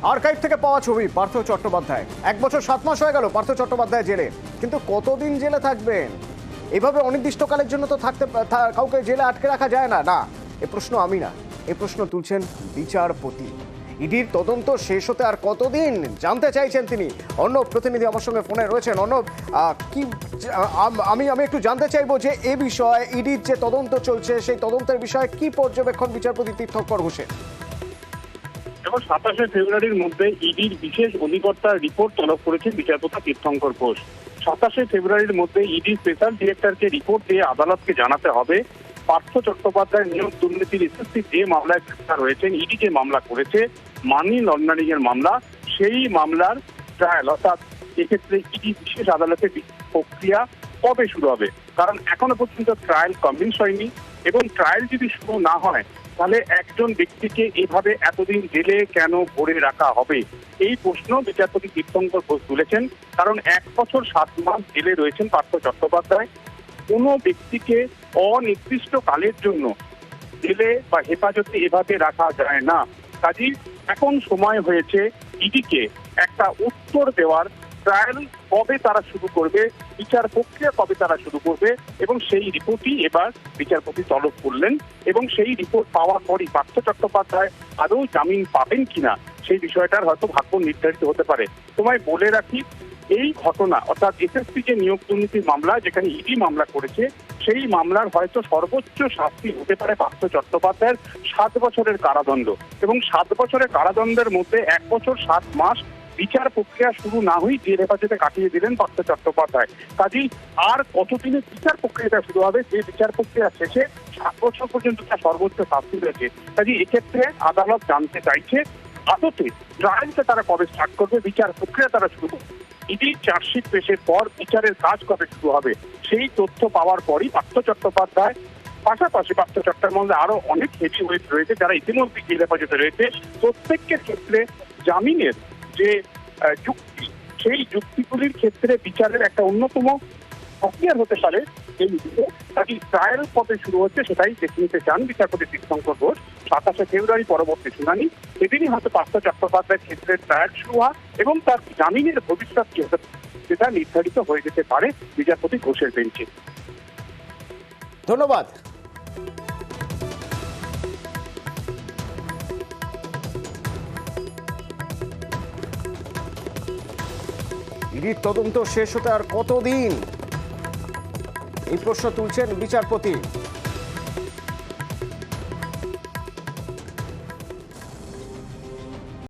Archive থেকে পাওয়া ছবি পার্থ চট্টোপাধ্যায়। 1 বছর 7 মাস হয়ে গেল পার্থ চট্টোপাধ্যায় জেলে, কিন্তু কতদিন জেলে থাকবেন? এভাবে অনির্দিষ্টকালের জন্য তো কাউকে জেলে আটকে রাখা যায় না। না, এ প্রশ্ন আমি না, এ প্রশ্ন তুলছেন বিচারপতি। ইডির তদন্ত শেষ হতে আর কতদিন জানতে চাইছেন তিনি। অর্ণব প্রতিনিধি আমার সঙ্গে ফোনে রয়েছেন। অর্ণব, কি আমি একটু জানতে চাইবো যে এ বিষয়ে ইডির যে তদন্ত চলছে সেই তদন্তের বিষয়ে কি পর্যবেক্ষণ বিচারপতি তীর্থঙ্কর ঘোষের? এবং 27শে ফেব্রুয়ারির মধ্যে ইডির বিশেষ অধিকর্তার রিপোর্ট তলব করেছেন বিচারপতি তীর্থঙ্কর ঘোষ। 27শে ফেব্রুয়ারির মধ্যে ইডি স্পেশাল ডিরেক্টরকে রিপোর্ট দিয়ে আদালতকে জানাতে হবে পার্থ চট্টোপাধ্যায় নিয়োগ দুর্নীতির এসএসসি যে মামলায় গ্রেফতার হয়েছেন, ইডি যে মামলা করেছে মানি লন্ডারিং এর মামলা, সেই মামলার ট্রায়াল অর্থাৎ এক্ষেত্রে ইডি বিশেষ আদালতের প্রক্রিয়া কবে শুরু হবে। কারণ এখনো পর্যন্ত ট্রায়াল কমপ্লিট হয়নি এবং ট্রায়াল যদি শুরু না হয় তাহলে একজন ব্যক্তিকে এভাবে এতদিন জেলে কেন ভরে রাখা হবে, এই প্রশ্ন বিচারপতি তীর্থঙ্কর ঘোষ তুলেছেন। কারণ 1 বছর 7 মাস জেলে রয়েছেন পার্থ চট্টোপাধ্যায়। কোনো ব্যক্তিকে অনির্দিষ্ট কালের জন্য জেলে বা হেফাজতে এভাবে রাখা যায় না। কাজেই এখন সময় হয়েছে ইডিকে একটা উত্তর দেওয়ার, ট্রায়াল কবে তারা শুরু করবে, বিচার প্রক্রিয়া কবে তারা শুরু করবে, এবং সেই রিপোর্টই এবার বিচারপতি তলব করলেন। এবং সেই রিপোর্ট পাওয়ার পরই পার্থ চট্টোপাধ্যায় আদৌ জামিন পাবেন কিনা সেই বিষয়টার হয়তো ভাগ্য নির্ধারিত হতে পারে। তোমায় বলে রাখি, এই ঘটনা অর্থাৎ এসএসসি যে নিয়োগ দুর্নীতির মামলা যেখানে ইডি মামলা করেছে, সেই মামলার হয়তো সর্বোচ্চ শাস্তি হতে পারে পার্থ চট্টোপাধ্যায়ের 7 বছরের কারাদণ্ড। এবং 7 বছরের কারাদণ্ডের মধ্যে 1 বছর 7 মাস বিচার প্রক্রিয়া শুরু না হয়েই জেল হেফাজতে কাটিয়ে দিলেন পার্থ চট্টোপাধ্যায়। কাজেই আর কতদিনে বিচার প্রক্রিয়াটা শুরু হবে, যে বিচার প্রক্রিয়া শেষে 7 বছর পর্যন্ত তার সর্বোচ্চ শাস্তি রয়েছে। কাজেই এক্ষেত্রে আদালত জানতে চাইছে আদতে ট্রায়ালটা তারা কবে স্টার্ট করবে, বিচার প্রক্রিয়া তারা শুরু করবে, ইডি চার্জশিট পেশের পর বিচারের কাজ কবে শুরু হবে, সেই তথ্য পাওয়ার পরই পার্থ চট্টোপাধ্যায় পাশাপাশি পার্থ চট্টোপাধ্যায় আরো অনেক হেভি ওয়েট রয়েছে যারা ইতিমধ্যে জেল হেফাজতে রয়েছে, প্রত্যেকের ক্ষেত্রে জামিনের যে যুক্তি, সেই যুক্তিগুলির ক্ষেত্রে বিচারের একটা অন্যতম প্রক্রিয়া হতে পারে এই তাকে ট্রায়াল কবে শুরু হচ্ছে সেটাই দেখে নিতে চান বিচারপতি তীর্থঙ্কর ঘোষ। 27শে ফেব্রুয়ারি পরবর্তী শুনানি, সেদিনই হয়তো পার্থ চট্টোপাধ্যায়ের ক্ষেত্রে ট্রায়াল শুরু হওয়া এবং তার জামিনের ভবিষ্যৎ কি হতে সেটা নির্ধারিত হয়ে যেতে পারে বিচারপতি ঘোষের বেঞ্চে। ধন্যবাদ। ইডির তদন্ত শেষ হতে আর কতদিন, এই প্রশ্ন তুলছেন বিচারপতি।